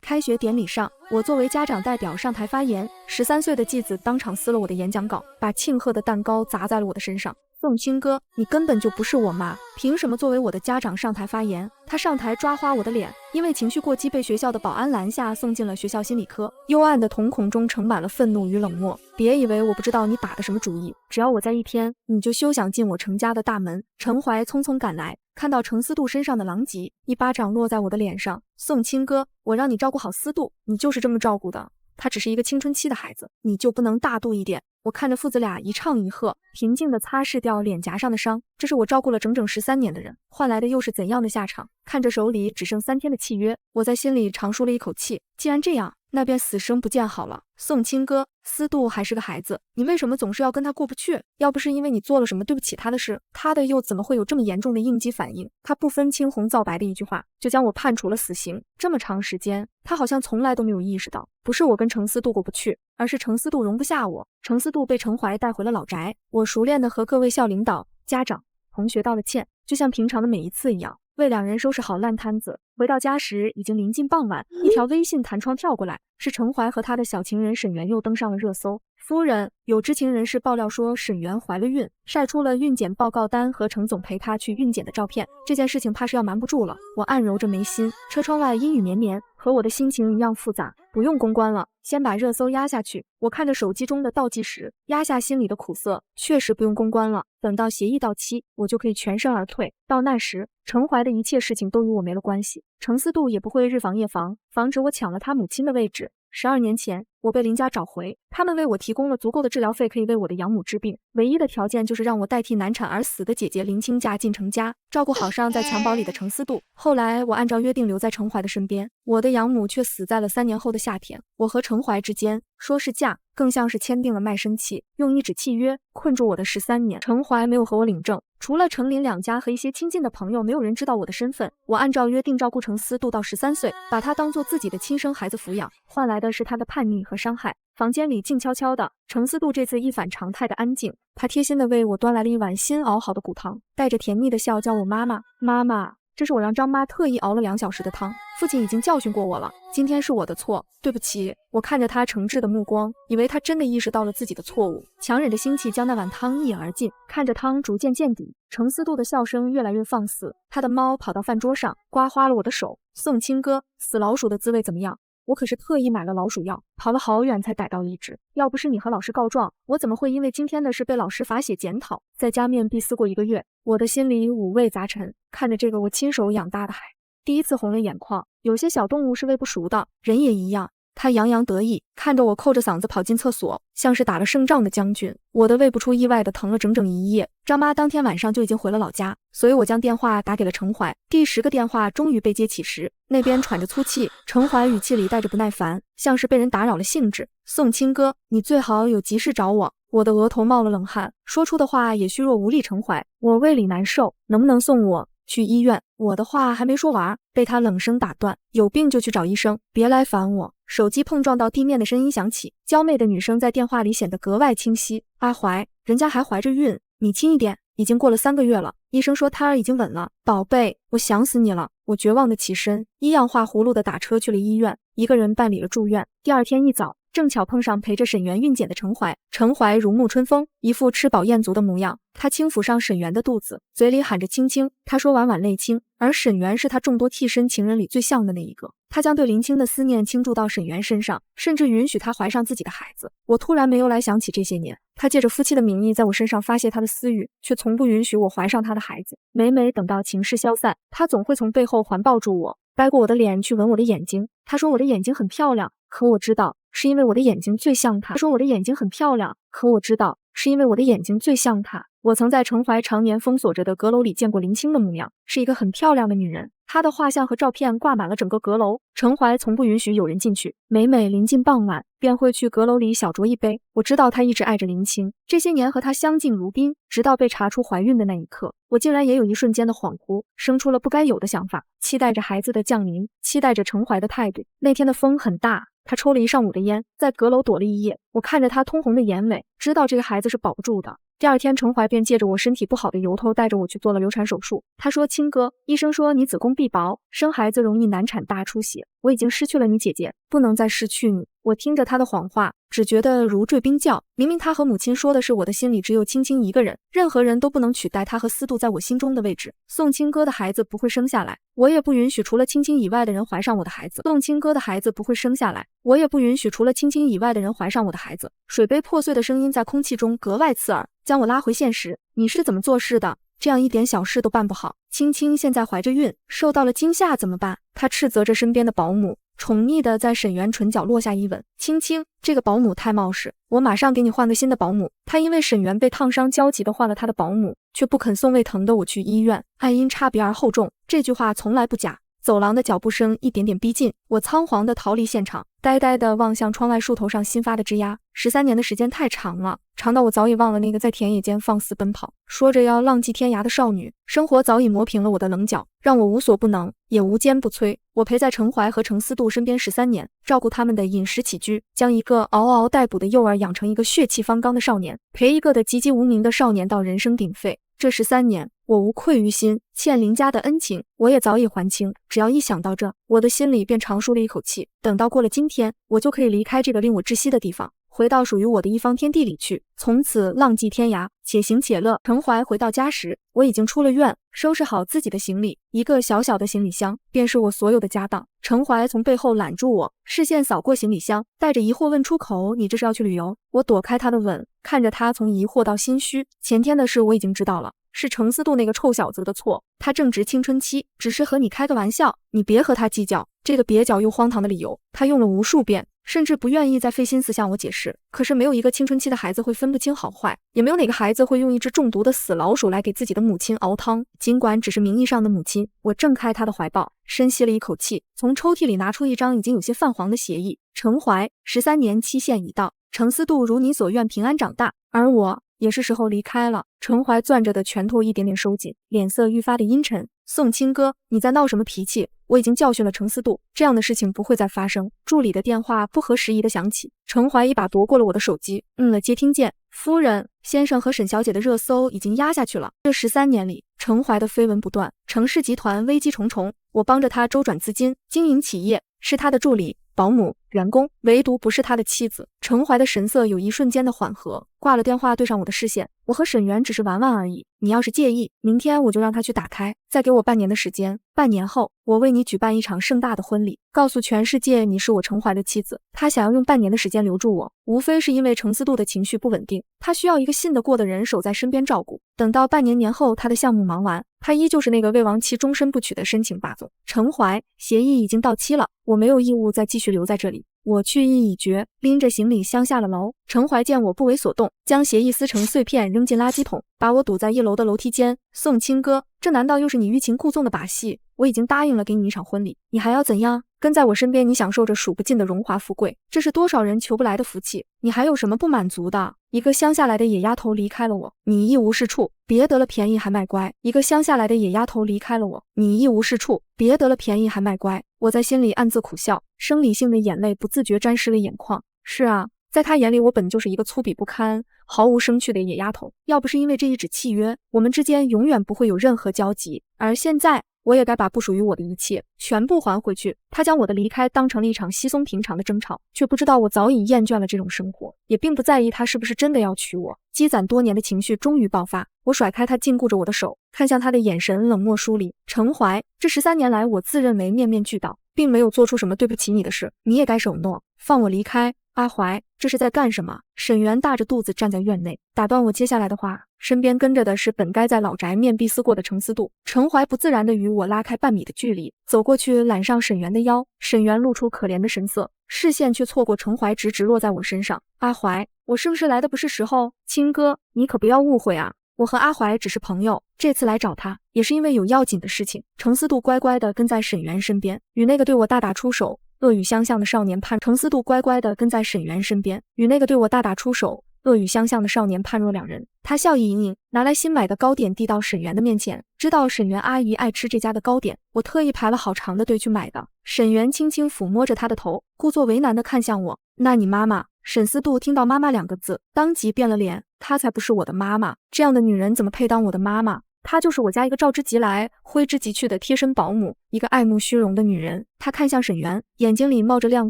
开学典礼上，我作为家长代表上台发言，13岁的继子当场撕了我的演讲稿，把庆贺的蛋糕砸在了我的身上。凤青哥，你根本就不是我妈，凭什么作为我的家长上台发言？他上台抓花我的脸，因为情绪过激被学校的保安拦下，送进了学校心理科。幽暗的瞳孔中盛满了愤怒与冷漠。别以为我不知道你打的什么主意，只要我在一天，你就休想进我程家的大门。程怀匆匆赶来，看到程思度身上的狼藉，一巴掌落在我的脸上。宋青哥，我让你照顾好思度，你就是这么照顾的。他只是一个青春期的孩子，你就不能大度一点？我看着父子俩一唱一和，平静地擦拭掉脸颊上的伤。这是我照顾了整整13年的人，换来的又是怎样的下场？看着手里只剩3天的契约，我在心里长舒了一口气。既然这样，那便死生不见好了。宋青哥，思度还是个孩子，你为什么总是要跟他过不去？要不是因为你做了什么对不起他的事，他的又怎么会有这么严重的应激反应？他不分青红皂白的一句话，就将我判处了死刑。这么长时间，他好像从来都没有意识到，不是我跟程思度过不去，而是程思度容不下我。程思度被程怀带回了老宅，我熟练的和各位校领导、家长、同学道了歉，就像平常的每一次一样，为两人收拾好烂摊子。回到家时已经临近傍晚，一条微信弹窗跳过来，是程怀和他的小情人沈媛又登上了热搜。夫人，有知情人士爆料说沈媛怀了孕，晒出了孕检报告单和程总陪她去孕检的照片。这件事情怕是要瞒不住了。我暗揉着眉心，车窗外阴雨绵绵，和我的心情一样复杂。不用公关了，先把热搜压下去。我看着手机中的倒计时，压下心里的苦涩。确实不用公关了，等到协议到期，我就可以全身而退。到那时，程怀的一切事情都与我没了关系，程思度也不会日防夜防，防止我抢了他母亲的位置。12年前，我被林家找回，他们为我提供了足够的治疗费，可以为我的养母治病。唯一的条件就是让我代替难产而死的姐姐林青嫁进程家，照顾好尚在襁褓里的程思度。后来，我按照约定留在程怀的身边，我的养母却死在了3年后的夏天。我和程怀之间，说是嫁，更像是签订了卖身契，用一纸契约困住我的13年。程怀没有和我领证，除了程林两家和一些亲近的朋友，没有人知道我的身份。我按照约定照顾程思度到13岁，把他当做自己的亲生孩子抚养，换来的是他的叛逆和伤害。房间里静悄悄的，程思度这次一反常态的安静，他贴心的为我端来了一碗新熬好的骨汤，带着甜蜜的笑叫我妈妈。妈妈，这是我让张妈特意熬了2小时的汤，父亲已经教训过我了，今天是我的错，对不起。我看着他诚挚的目光，以为他真的意识到了自己的错误，强忍着心气将那碗汤一饮而尽。看着汤逐渐见底，程思度的笑声越来越放肆，他的猫跑到饭桌上刮花了我的手。宋青哥，死老鼠的滋味怎么样？我可是特意买了老鼠药，跑了好远才逮到一只。要不是你和老师告状，我怎么会因为今天的事被老师罚写检讨，在家面壁思过1个月？我的心里五味杂陈，看着这个我亲手养大的孩子，第一次红了眼眶。有些小动物是喂不熟的，人也一样。他洋洋得意，看着我扣着嗓子跑进厕所，像是打了胜仗的将军。我的胃不出意外的疼了整整1夜。张妈当天晚上就已经回了老家，所以我将电话打给了程怀。第10个电话终于被接起时，那边喘着粗气，程怀语气里带着不耐烦，像是被人打扰了兴致。宋青哥，你最好有急事找我。我的额头冒了冷汗，说出的话也虚弱无力。程怀，我胃里难受，能不能送我去医院？我的话还没说完，被他冷声打断，有病就去找医生，别来烦我。手机碰撞到地面的声音响起，娇媚的女声在电话里显得格外清晰。阿怀，人家还怀着孕，你轻一点，已经过了3个月了，医生说胎儿已经稳了。宝贝，我想死你了。我绝望的起身，一样画葫芦的打车去了医院，一个人办理了住院。第2天一早，正巧碰上陪着沈媛孕检的程怀。程怀如沐春风，一副吃饱厌足的模样。他轻抚上沈媛的肚子，嘴里喊着青青。他说婉婉泪清，而沈媛是他众多替身情人里最像的那一个。他将对林青的思念倾注到沈媛身上，甚至允许她怀上自己的孩子。我突然没有来想起这些年，他借着夫妻的名义在我身上发泄他的私欲，却从不允许我怀上他的孩子。每每等到情势消散，他总会从背后环抱住我，掰过我的脸去吻我的眼睛。他说我的眼睛很漂亮，可我知道是因为我的眼睛最像他。他说我的眼睛很漂亮，可我知道是因为我的眼睛最像他。我曾在程怀常年封锁着的阁楼里见过林青的模样，是一个很漂亮的女人。她的画像和照片挂满了整个阁楼，程怀从不允许有人进去。每每临近傍晚，便会去阁楼里小酌一杯。我知道他一直爱着林青，这些年和他相敬如宾，直到被查出怀孕的那一刻，我竟然也有一瞬间的恍惚，生出了不该有的想法，期待着孩子的降临，期待着程怀的态度。那天的风很大，他抽了1上午的烟，在阁楼躲了1夜。我看着他通红的眼尾，知道这个孩子是保不住的。第二天，程怀便借着我身体不好的由头带着我去做了流产手术。他说：青哥，医生说你子宫壁薄，生孩子容易难产大出血，我已经失去了你姐姐，不能再失去你。我听着他的谎话，只觉得如坠冰窖。明明他和母亲说的是我的心里只有青青一个人，任何人都不能取代他和司度在我心中的位置。宋青哥的孩子不会生下来，我也不允许除了青青以外的人怀上我的孩子。宋青哥的孩子不会生下来，我也不允许除了青青以外的人怀上我的孩子。水杯破碎的声音在空气中格外刺耳，将我拉回现实。你是怎么做事的？这样一点小事都办不好。青青现在怀着孕，受到了惊吓怎么办？他斥责着身边的保姆，宠溺地在沈园唇角落下一吻。青青，这个保姆太冒失，我马上给你换个新的保姆。他因为沈园被烫伤焦急地换了他的保姆，却不肯送胃疼的我去医院。爱因差别而厚重，这句话从来不假。走廊的脚步声一点点逼近，我仓皇地逃离现场，呆呆地望向窗外树头上新发的枝桠。13年的时间太长了，长到我早已忘了那个在田野间放肆奔跑，说着要浪迹天涯的少女。生活早已磨平了我的棱角，让我无所不能，也无坚不摧。我陪在程怀和程思度身边13年，照顾他们的饮食起居，将一个嗷嗷待哺的幼儿养成一个血气方刚的少年，陪一个的籍籍无名的少年到人声鼎沸。这13年，我无愧于心，欠林家的恩情，我也早已还清。只要一想到这，我的心里便长舒了一口气。等到过了今天，我就可以离开这个令我窒息的地方，回到属于我的一方天地里去，从此浪迹天涯，且行且乐。程怀回到家时，我已经出了院，收拾好自己的行李，一个小小的行李箱，便是我所有的家当。程怀从背后揽住我，视线扫过行李箱，带着疑惑问出口：你这是要去旅游？我躲开他的吻，看着他从疑惑到心虚。前天的事我已经知道了，是程思度那个臭小子的错，他正值青春期，只是和你开个玩笑，你别和他计较。这个蹩脚又荒唐的理由，他用了无数遍，甚至不愿意再费心思向我解释。可是没有一个青春期的孩子会分不清好坏，也没有哪个孩子会用一只中毒的死老鼠来给自己的母亲熬汤。尽管只是名义上的母亲，我挣开他的怀抱，深吸了一口气，从抽屉里拿出一张已经有些泛黄的协议。程怀，13年期限已到，程思度如你所愿平安长大，而我也是时候离开了。程怀攥着的拳头一点点收紧，脸色愈发的阴沉。宋青哥，你在闹什么脾气？我已经教训了程思度，这样的事情不会再发生。助理的电话不合时宜的响起，程怀一把夺过了我的手机，摁了接听键。夫人，先生和沈小姐的热搜已经压下去了。这13年里，程怀的绯闻不断，程氏集团危机重重，我帮着他周转资金，经营企业，是他的助理、保姆、员工，唯独不是他的妻子。程怀的神色有一瞬间的缓和，挂了电话，对上我的视线。我和沈园只是玩玩而已，你要是介意，明天我就让他去打开，再给我半年的时间。半年后，我为你举办一场盛大的婚礼，告诉全世界你是我程怀的妻子。他想要用半年的时间留住我，无非是因为程思度的情绪不稳定，他需要一个信得过的人守在身边照顾。等到半年后他的项目忙完，他依旧是那个未亡妻终身不娶的深情霸总。程怀，协议已经到期了，我没有义务再继续留在这里。我去意已决，拎着行李箱下了楼。程怀见我不为所动，将协议撕成碎片扔进垃圾桶，把我堵在1楼的楼梯间。宋青哥，这难道又是你欲擒故纵的把戏？我已经答应了给你一场婚礼，你还要怎样？跟在我身边，你享受着数不尽的荣华富贵，这是多少人求不来的福气，你还有什么不满足的？一个乡下来的野丫头离开了我，你一无是处，别得了便宜还卖乖。一个乡下来的野丫头离开了我，你一无是处，别得了便宜还卖乖。我在心里暗自苦笑，生理性的眼泪不自觉沾湿了眼眶。是啊，在他眼里，我本就是一个粗鄙不堪、毫无生趣的野丫头。要不是因为这一纸契约，我们之间永远不会有任何交集。而现在，我也该把不属于我的一切全部还回去。他将我的离开当成了一场稀松平常的争吵，却不知道我早已厌倦了这种生活，也并不在意他是不是真的要娶我。积攒多年的情绪终于爆发，我甩开他禁锢着我的手，看向他的眼神冷漠疏离。程怀，这13年来，我自认为面面俱到，并没有做出什么对不起你的事，你也该守诺，放我离开。阿怀，这是在干什么？沈园大着肚子站在院内，打断我接下来的话。身边跟着的是本该在老宅面壁思过的程思度。程怀不自然地与我拉开半米的距离，走过去揽上沈园的腰。沈园露出可怜的神色，视线却错过程怀，直直落在我身上。阿怀，我是不是来的不是时候？青哥，你可不要误会啊，我和阿怀只是朋友，这次来找他也是因为有要紧的事情。程思度乖乖地跟在沈园身边，与那个对我大打出手恶语相向的少年程思度乖乖地跟在沈园身边，与那个对我大打出手恶语相向的少年判若两人。他笑意盈盈，拿来新买的糕点递到沈园的面前。知道沈园阿姨爱吃这家的糕点，我特意排了好长的队去买的。沈园轻轻抚摸着他的头，故作为难地看向我。那你妈妈沈思杜听到妈妈2个字，当即变了脸，她才不是我的妈妈，这样的女人怎么配当我的妈妈？她就是我家一个召之即来，挥之即去的贴身保姆，一个爱慕虚荣的女人。她看向沈园，眼睛里冒着亮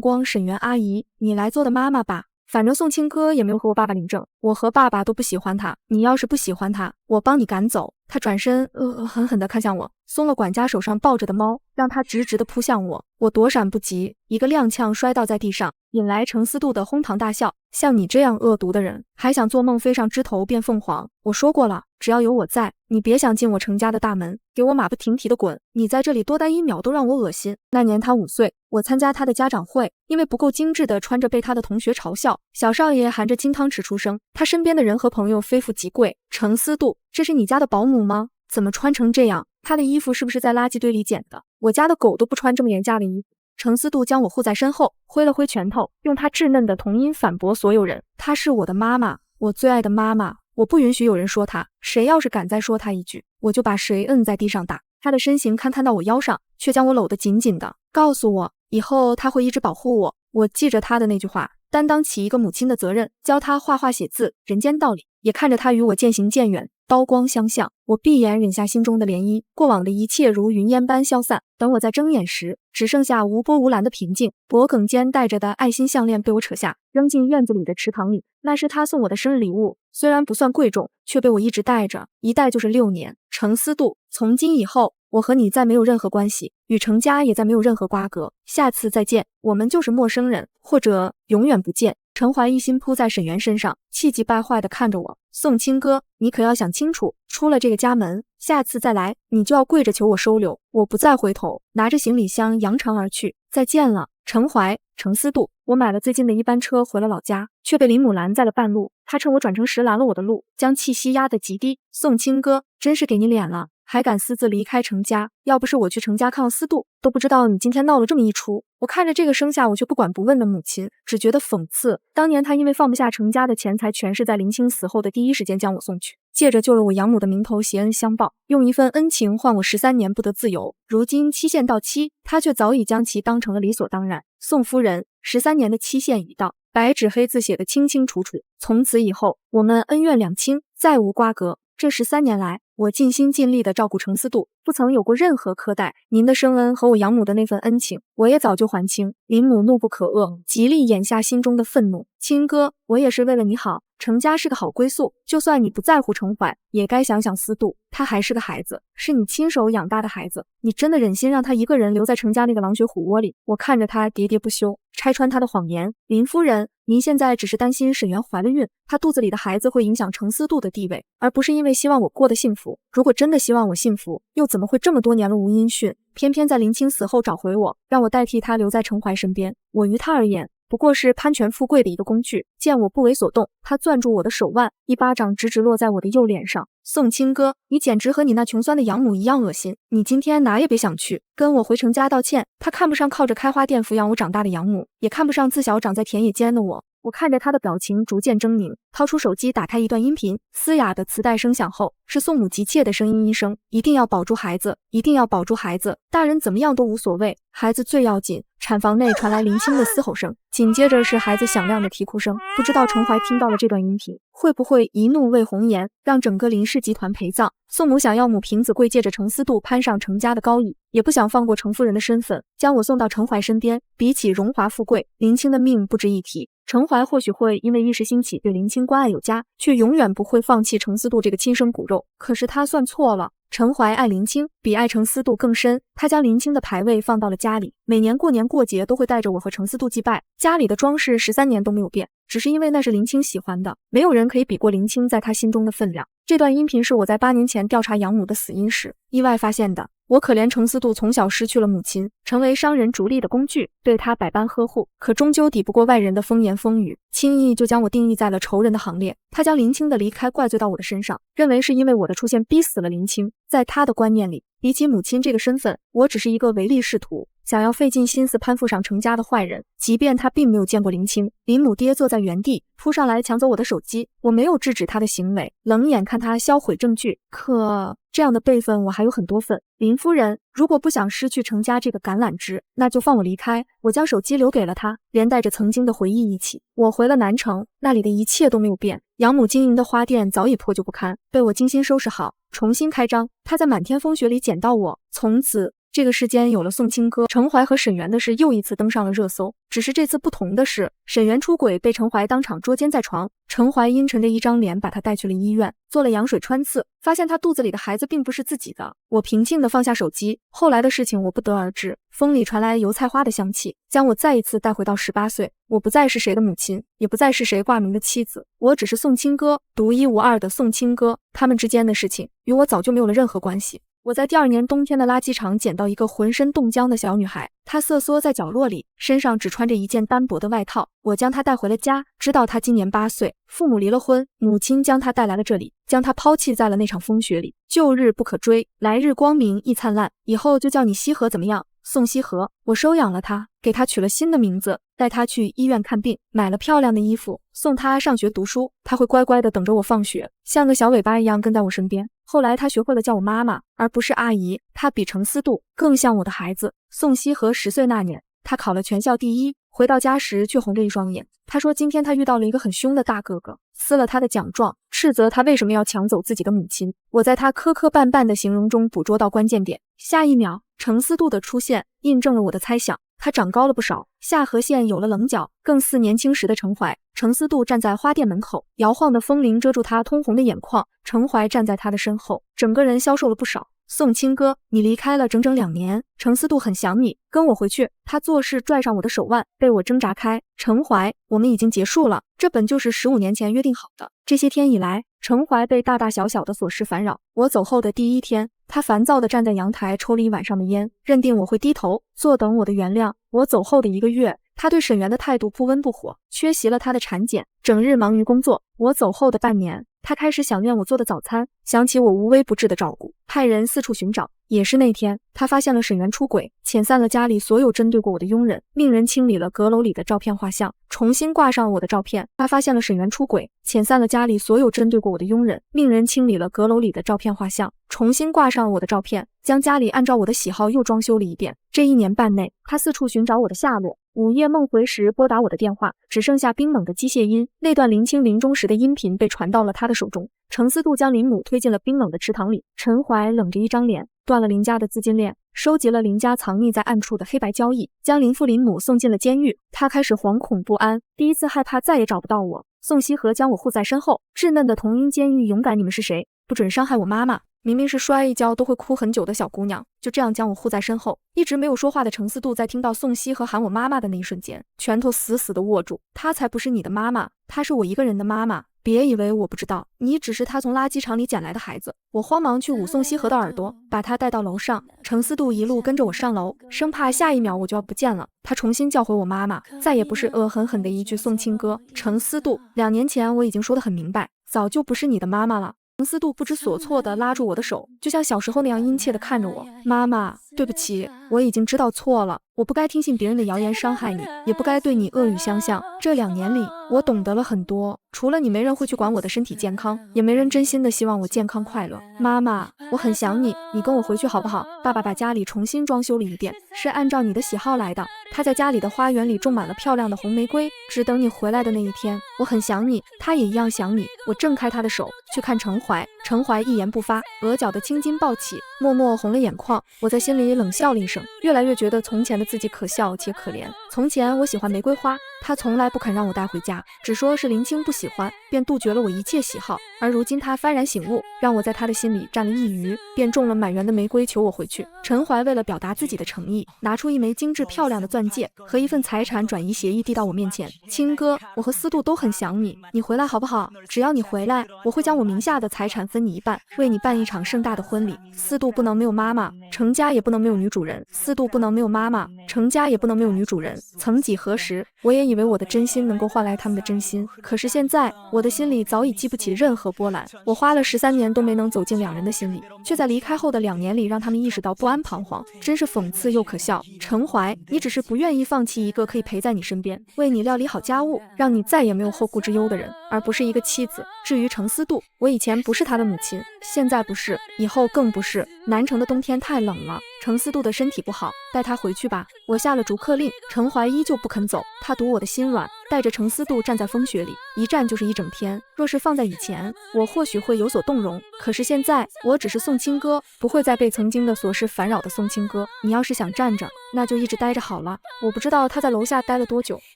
光。沈园阿姨，你来做的妈妈吧。反正宋清哥也没有和我爸爸领证，我和爸爸都不喜欢他，你要是不喜欢他，我帮你赶走。他转身，狠狠地看向我，松了管家手上抱着的猫，让他直直地扑向我。我躲闪不及，一个踉跄摔倒在地上，引来程思杜的哄堂大笑。像你这样恶毒的人，还想做梦飞上枝头变凤凰？我说过了，只要有我在，你别想进我程家的大门，给我马不停蹄的滚！你在这里多待1秒都让我恶心。那年他5岁，我参加他的家长会，因为不够精致的穿着被他的同学嘲笑，小少爷含着金汤匙出生，他身边的人和朋友非富即贵。程思杜，这是你家的保姆吗？怎么穿成这样？他的衣服是不是在垃圾堆里捡的？我家的狗都不穿这么廉价的衣服。程思杜将我护在身后，挥了挥拳头，用他稚嫩的童音反驳所有人：她是我的妈妈，我最爱的妈妈，我不允许有人说她，谁要是敢再说她一句，我就把谁摁在地上打。他的身形勘探到我腰上，却将我搂得紧紧的，告诉我以后他会一直保护我。我记着他的那句话，担当起一个母亲的责任，教他画画写字，人间道理，也看着他与我渐行渐远，刀光相向。我闭眼忍下心中的涟漪，过往的一切如云烟般消散。等我再睁眼时，只剩下无波无澜的平静。脖颈间戴着的爱心项链被我扯下，扔进院子里的池塘里。那是他送我的生日礼物，虽然不算贵重，却被我一直戴着，一戴就是6年。程思杜，从今以后，我和你再没有任何关系，与程家也再没有任何瓜葛。下次再见，我们就是陌生人，或者永远不见。程怀一心扑在沈园身上，气急败坏地看着我。宋清哥，你可要想清楚，出了这个家门，下次再来，你就要跪着求我收留。我不再回头，拿着行李箱扬长而去。再见了，程怀。程思杜，我买了最近的一班车回了老家，却被林母拦在了半路。他趁我转成时拦了我的路，将气息压得极低。宋清哥，真是给你脸了，还敢私自离开程家，要不是我去程家抗思杜，都不知道你今天闹了这么一出。我看着这个生下我却不管不问的母亲，只觉得讽刺。当年他因为放不下程家的钱财，全是在林清死后的第一时间将我送去，借着救了我养母的名头携恩相报，用一份恩情换我13年不得自由。如今期限到期，他却早已将其当成了理所当然。宋夫人，13年的期限已到，白纸黑字写得清清楚楚，从此以后我们恩怨两清，再无瓜葛。这13年来，我尽心尽力地照顾程思杜，不曾有过任何苛待。您的生恩和我养母的那份恩情，我也早就还清。林母怒不可遏，极力掩下心中的愤怒。亲哥，我也是为了你好，程家是个好归宿，就算你不在乎程怀，也该想想思杜，他还是个孩子，是你亲手养大的孩子，你真的忍心让他一个人留在程家那个狼血虎窝里？我看着他喋喋不休，拆穿他的谎言。林夫人，您现在只是担心沈园怀了孕，她肚子里的孩子会影响程思杜的地位，而不是因为希望我过得幸福。如果真的希望我幸福，又怎么会这么多年了无音讯，偏偏在林清死后找回我，让我代替他留在程怀身边？我于他而言，不过是攀权富贵的一个工具。见我不为所动，他攥住我的手腕，一巴掌直直落在我的右脸上。宋清哥，你简直和你那穷酸的养母一样恶心，你今天哪也别想去，跟我回程家道歉。他看不上靠着开花店抚养我长大的养母，也看不上自小长在田野间的我。我看着他的表情逐渐狰狞，掏出手机打开一段音频，嘶哑的磁带声响后，是宋母急切的声音：医生，一定要保住孩子，一定要保住孩子，大人怎么样都无所谓，孩子最要紧。产房内传来林清的嘶吼声，紧接着是孩子响亮的啼哭声。不知道程怀听到了这段音频，会不会一怒为红颜，让整个林氏集团陪葬？宋母想要母凭子贵，借着程思杜攀上程家的高义，也不想放过程夫人的身份，将我送到程怀身边。比起荣华富贵，林清的命不值一提。程怀或许会因为一时兴起对林清关爱有加，却永远不会放弃程思杜这个亲生骨肉。可是他算错了。程怀爱林清比爱程思杜更深，他将林清的牌位放到了家里，每年过年过节都会带着我和程思杜祭拜。家里的装饰13年都没有变，只是因为那是林清喜欢的，没有人可以比过林清在他心中的分量。这段音频是我在8年前调查养母的死因时意外发现的。我可怜程思杜从小失去了母亲，成为商人逐利的工具，对他百般呵护，可终究抵不过外人的风言风语，轻易就将我定义在了仇人的行列。他将林清的离开怪罪到我的身上，认为是因为我的出现逼死了林清。在他的观念里，比起母亲这个身份，我只是一个唯利是图，想要费尽心思攀附上程家的坏人。即便他并没有见过林青，林母爹坐在原地扑上来抢走我的手机，我没有制止他的行为，冷眼看他销毁证据。可这样的辈分我还有很多份。林夫人，如果不想失去程家这个橄榄枝，那就放我离开。我将手机留给了他，连带着曾经的回忆一起。我回了南城，那里的一切都没有变。养母经营的花店早已破旧不堪，被我精心收拾好，重新开张。他在满天风雪里捡到我，从此这个世间有了宋清歌。程怀和沈园的事又一次登上了热搜，只是这次不同的是，沈园出轨被程怀当场捉奸在床，程怀阴沉着一张脸把他带去了医院，做了羊水穿刺，发现他肚子里的孩子并不是自己的。我平静地放下手机，后来的事情我不得而知。风里传来油菜花的香气，将我再一次带回到18岁。我不再是谁的母亲，也不再是谁挂名的妻子，我只是宋清歌，独一无二的宋清歌。他们之间的事情与我早就没有了任何关系。我在第2年冬天的垃圾场捡到一个浑身冻僵的小女孩，她瑟缩在角落里，身上只穿着一件单薄的外套。我将她带回了家，知道她今年8岁，父母离了婚，母亲将她带来了这里，将她抛弃在了那场风雪里。旧日不可追，来日光明亦灿烂，以后就叫你西河怎么样？宋西河。我收养了她，给她取了新的名字，带她去医院看病，买了漂亮的衣服，送她上学读书。她会乖乖地等着我放学，像个小尾巴一样跟在我身边。后来她学会了叫我妈妈，而不是阿姨。她比程思度更像我的孩子。宋西河10岁那年，她考了全校第1，回到家时却红着一双眼。她说今天她遇到了一个很凶的大哥哥，撕了她的奖状，斥责她为什么要抢走自己的母亲。我在她磕磕绊绊的形容中捕捉到关键点，下一秒程思度的出现印证了我的猜想，他长高了不少，下颌线有了棱角，更似年轻时的程怀。程思度站在花店门口，摇晃的风铃遮住他通红的眼眶，程怀站在他的身后，整个人消瘦了不少。宋清歌，你离开了整整2年，程思度很想你，跟我回去。他做事拽上我的手腕，被我挣扎开。程怀，我们已经结束了，这本就是15年前约定好的。这些天以来，程怀被大大小小的琐事烦扰。我走后的第1天，他烦躁地站在阳台抽了一晚上的烟，认定我会低头，坐等我的原谅。我走后的1个月，他对沈园的态度不温不火，缺席了他的产检，整日忙于工作。我走后的半年，他开始想念我做的早餐，想起我无微不至的照顾，派人四处寻找。也是那天，他发现了沈园出轨，遣散了家里所有针对过我的佣人，命人清理了阁楼里的照片画像，重新挂上我的照片。他发现了沈园出轨，遣散了家里所有针对过我的佣人，命人清理了阁楼里的照片画像，重新挂上我的照片，将家里按照我的喜好又装修了一遍。这1年半内，他四处寻找我的下落。午夜梦回时拨打我的电话，只剩下冰冷的机械音。那段林青临终时的音频被传到了他的手中。程思度将林母推进了冰冷的池塘里，陈怀冷着一张脸，断了林家的资金链，收集了林家藏匿在暗处的黑白交易，将林父林母送进了监狱。他开始惶恐不安，第一次害怕再也找不到我。宋西河将我护在身后，稚嫩的童音监狱勇敢，你们是谁？不准伤害我妈妈。明明是摔一跤都会哭很久的小姑娘，就这样将我护在身后。一直没有说话的程思度在听到宋西河喊我妈妈的那一瞬间，拳头死死地握住。她才不是你的妈妈，她是我一个人的妈妈。别以为我不知道，你只是他从垃圾场里捡来的孩子。我慌忙去捂宋西河的耳朵，把他带到楼上。程思度一路跟着我上楼，生怕下一秒我就要不见了。他重新叫回我妈妈，再也不是恶狠狠的一句宋清歌。程思度，2年前我已经说得很明白，早就不是你的妈妈了。程思度不知所措地拉住我的手，就像小时候那样殷切地看着我。妈妈，对不起，我已经知道错了，我不该听信别人的谣言伤害你，也不该对你恶语相向。这2年里，我懂得了很多，除了你，没人会去管我的身体健康，也没人真心的希望我健康快乐。妈妈，我很想你，你跟我回去好不好？爸爸把家里重新装修了一遍，是按照你的喜好来的。他在家里的花园里种满了漂亮的红玫瑰，只等你回来的那一天。我很想你，他也一样想你。我挣开他的手，去看程怀。程怀一言不发，额角的青筋暴起，默默红了眼眶。我在心里冷笑了一声，越来越觉得从前的自己可笑且可怜。从前我喜欢玫瑰花，他从来不肯让我带回家，只说是林青不喜欢，便杜绝了我一切喜好。而如今他幡然醒悟，让我在他的心里占了一隅，便种了满园的玫瑰求我回去。陈怀为了表达自己的诚意，拿出一枚精致漂亮的钻戒和一份财产转移协议递到我面前。青哥，我和思度都很想你，你回来好不好？只要你回来，我会将我名下的财产分你一半，为你办一场盛大的婚礼。四度不能没有妈妈，成家也不能没有女主人。四度不能没有妈妈，成家也不能没有女主人。曾几何时，我也以为我的真心能够换来他们的真心，可是现在，我的心里早已激不起任何波澜。我花了13年都没能走进两人的心里，却在离开后的2年里让他们意识到不安彷徨，真是讽刺又可笑。陈怀，你只是不愿意放弃一个可以陪在你身边，为你料理好家务，让你再也没有后顾之忧的人，而不是一个妻子。至于程思度，我以前不是他的母亲，现在不是，以后更不是。南城的冬天太冷了，程思度的身体不好，带他回去吧。我下了逐客令，陈怀依旧不肯走，他赌我的心软，带着程思度站在风雪里，一站就是一整天。若是放在以前，我或许会有所动容，可是现在，我只是宋清歌，不会再被曾经的琐事烦扰的宋清歌。你要是想站着，那就一直待着好了。我不知道他在楼下待了多久，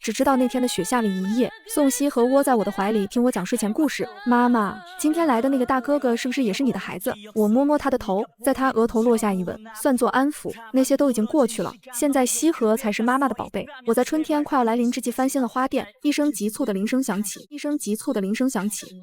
只知道那天的雪下了一夜。宋希和窝在我的怀里听我讲睡前故事。妈妈，今天来的那个大哥哥是不是也是你的孩子？我摸摸他的头，在他额头落下一吻，算作安抚。那些都已经过去了，现在希和才是妈妈的宝贝。我在春天快要来临之际翻新了花店，一声急促的铃声响起，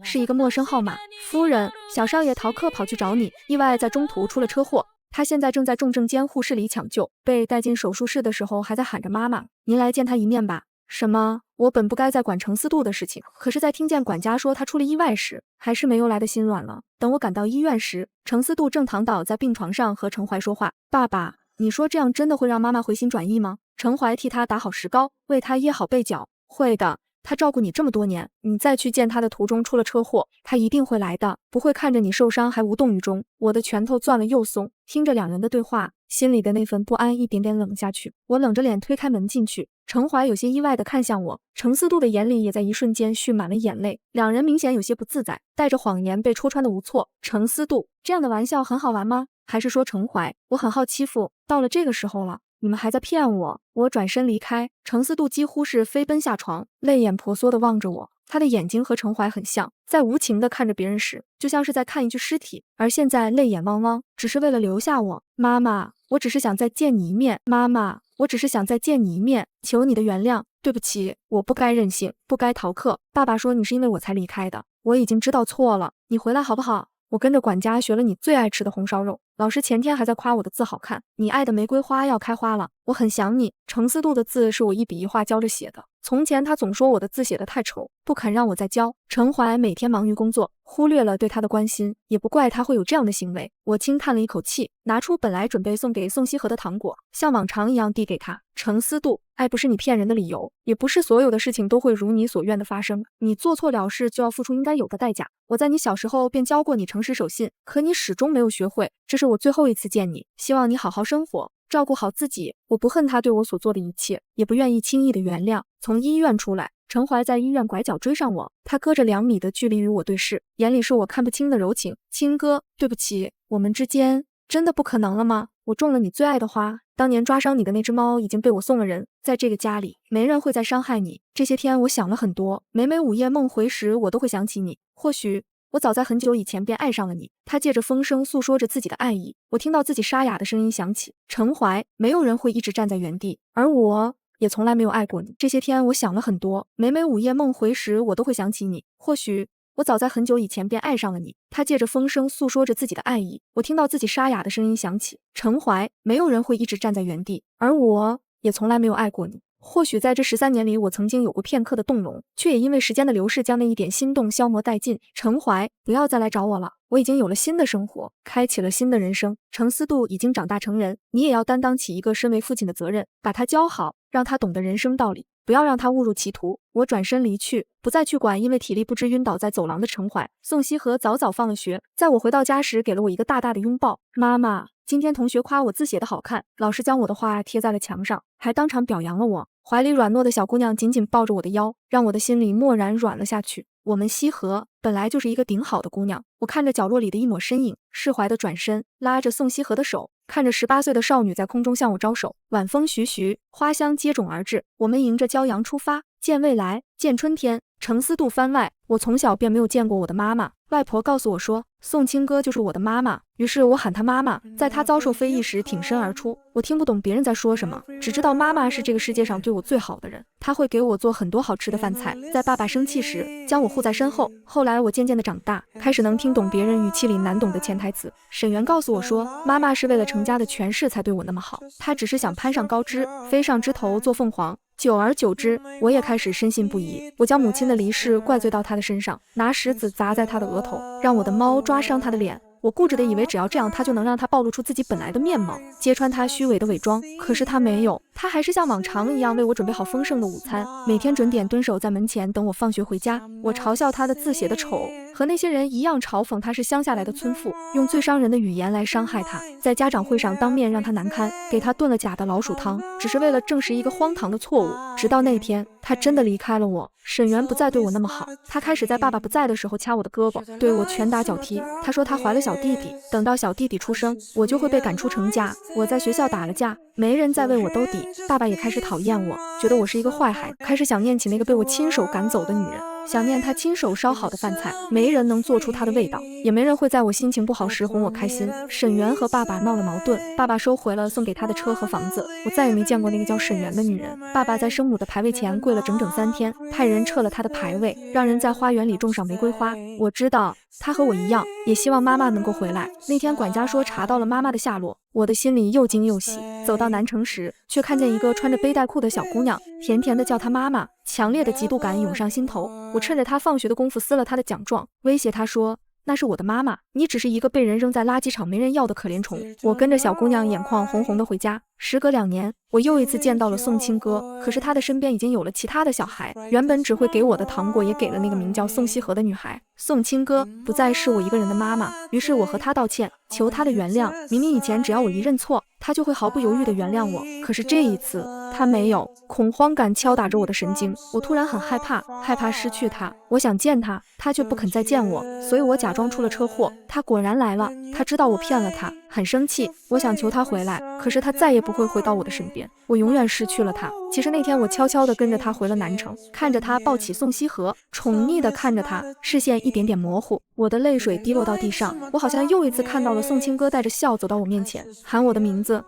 是一个陌生号码。夫人，小少爷逃课跑去找你，意外在中途出了车祸。他现在正在重症监护室里抢救，被带进手术室的时候还在喊着妈妈，您来见他一面吧。什么？我本不该再管程思度的事情，可是在听见管家说他出了意外时，还是没由来的心软了。等我赶到医院时，程思度正躺倒在病床上和程怀说话。爸爸，你说这样真的会让妈妈回心转意吗？程怀替他打好石膏，为他掖好被角。会的。他照顾你这么多年，你再去见他的途中出了车祸，他一定会来的，不会看着你受伤还无动于衷。我的拳头攥了又松，听着两人的对话，心里的那份不安一点点冷下去。我冷着脸推开门进去，程怀有些意外地看向我，程思度的眼里也在一瞬间蓄满了眼泪，两人明显有些不自在，带着谎言被戳穿的无措。程思度，这样的玩笑很好玩吗？还是说程怀，我很好欺负，到了这个时候了，你们还在骗我？我转身离开，程思度几乎是飞奔下床，泪眼婆娑地望着我。他的眼睛和程怀很像，在无情地看着别人时，就像是在看一具尸体，而现在泪眼汪汪，只是为了留下我。妈妈，我只是想再见你一面。妈妈，我只是想再见你一面，求你的原谅。对不起，我不该任性，不该逃课。爸爸说你是因为我才离开的，我已经知道错了。你回来好不好？我跟着管家学了你最爱吃的红烧肉，老师前天还在夸我的字好看，你爱的玫瑰花要开花了，我很想你。程思度的字是我一笔一画教着写的，从前他总说我的字写得太丑，不肯让我再教。程怀每天忙于工作，忽略了对他的关心，也不怪他会有这样的行为。我轻叹了一口气，拿出本来准备送给宋希和的糖果，像往常一样递给他。程思度，爱不是你骗人的理由，也不是所有的事情都会如你所愿的发生，你做错了事就要付出应该有的代价。我在你小时候便教过你诚实守信，可你始终没有学会，这是我最后一次见你，希望你好好生活，照顾好自己。我不恨他对我所做的一切，也不愿意轻易的原谅。从医院出来，程怀在医院拐角追上我，他隔着2米的距离与我对视，眼里是我看不清的柔情。清哥，对不起，我们之间真的不可能了吗？我种了你最爱的花，当年抓伤你的那只猫已经被我送了人，在这个家里没人会再伤害你。这些天我想了很多，每每午夜梦回时我都会想起你，或许我早在很久以前便爱上了你。他借着风声诉说着自己的爱意，我听到自己沙哑的声音响起，程怀，没有人会一直站在原地，而我也从来没有爱过你。这些天我想了很多，每每午夜梦回时我都会想起你，或许我早在很久以前便爱上了你。他借着风声诉说着自己的爱意，我听到自己沙哑的声音响起，程怀，没有人会一直站在原地，而我也从来没有爱过你。或许在这13年里，我曾经有过片刻的动容，却也因为时间的流逝将那一点心动消磨殆尽。程怀，不要再来找我了，我已经有了新的生活，开启了新的人生。程思度已经长大成人，你也要担当起一个身为父亲的责任，把他教好，让他懂得人生道理，不要让他误入歧途。我转身离去，不再去管因为体力不支晕倒在走廊的程怀。宋希和早早放了学，在我回到家时给了我一个大大的拥抱。妈妈，今天同学夸我字写得好看，老师将我的话贴在了墙上，还当场表扬了我。怀里软糯的小姑娘紧紧抱着我的腰，让我的心里蓦然软了下去。我们希和本来就是一个顶好的姑娘，我看着角落里的一抹身影，释怀的转身，拉着宋希和的手，看着18岁的少女在空中向我招手。晚风徐徐，花香接踵而至，我们迎着骄阳出发，见未来，见春天。程思度番外，我从小便没有见过我的妈妈。外婆告诉我说，宋清歌就是我的妈妈，于是我喊她妈妈，在她遭受非议时挺身而出。我听不懂别人在说什么，只知道妈妈是这个世界上对我最好的人，她会给我做很多好吃的饭菜，在爸爸生气时将我护在身后。后来我渐渐的长大，开始能听懂别人语气里难懂的潜台词。沈源告诉我说，妈妈是为了程家的权势才对我那么好，她只是想攀上高枝，飞上枝头做凤凰。久而久之，我也开始深信不疑。我将母亲的离世怪罪到她的身上，拿石子砸在她的额头，让我的猫抓伤她的脸。我固执的以为只要这样，他就能让他暴露出自己本来的面貌，揭穿他虚伪的伪装。可是他没有，他还是像往常一样为我准备好丰盛的午餐，每天准点蹲守在门前等我放学回家。我嘲笑他的字写的丑，和那些人一样嘲讽他是乡下来的村妇，用最伤人的语言来伤害他。在家长会上当面让他难堪，给他炖了假的老鼠汤，只是为了证实一个荒唐的错误。直到那天，他真的离开了我。沈源不再对我那么好，他开始在爸爸不在的时候掐我的胳膊，对我拳打脚踢。他说他怀了小弟弟，等到小弟弟出生，我就会被赶出程家。我在学校打了架，没人再为我兜底，爸爸也开始讨厌我，觉得我是一个坏孩子，开始想念起那个被我亲手赶走的女人，想念她亲手烧好的饭菜，没人能做出她的味道，也没人会在我心情不好时哄我开心。沈源和爸爸闹了矛盾，爸爸收回了送给他的车和房子，我再也没见过那个叫沈源的女人。爸爸在生母的牌位前跪了整整3天，派人撤了他的牌位，让人在花园里种上玫瑰花。我知道他和我一样，也希望妈妈能够回来。那天管家说查到了妈妈的下落，我的心里又惊又喜。走到南城时，却看见一个穿着背带裤的小姑娘，甜甜的叫她妈妈，强烈的嫉妒感涌上心头。我趁着她放学的功夫撕了她的奖状，威胁她说，那是我的妈妈，你只是一个被人扔在垃圾场没人要的可怜虫。我跟着小姑娘眼眶红红的回家。时隔2年，我又一次见到了宋清歌，可是他的身边已经有了其他的小孩，原本只会给我的糖果也给了那个名叫宋希和的女孩。宋清歌不再是我一个人的妈妈，于是我和她道歉，求她的原谅。明明以前只要我一认错，她就会毫不犹豫地原谅我，可是这一次她没有。恐慌感敲打着我的神经，我突然很害怕，害怕失去她。我想见她，她却不肯再见我，所以我假装出了车祸。她果然来了，她知道我骗了她，很生气。我想求她回来，可是她再也不会回到我的身边，我永远失去了她。其实那天我悄悄地跟着她回了南城，看着她抱起宋希和，宠溺地看着她，视线一点点模糊，我的泪水滴落到地上。我好像又一次看到了宋清歌带着笑走到我面前，喊我的名字。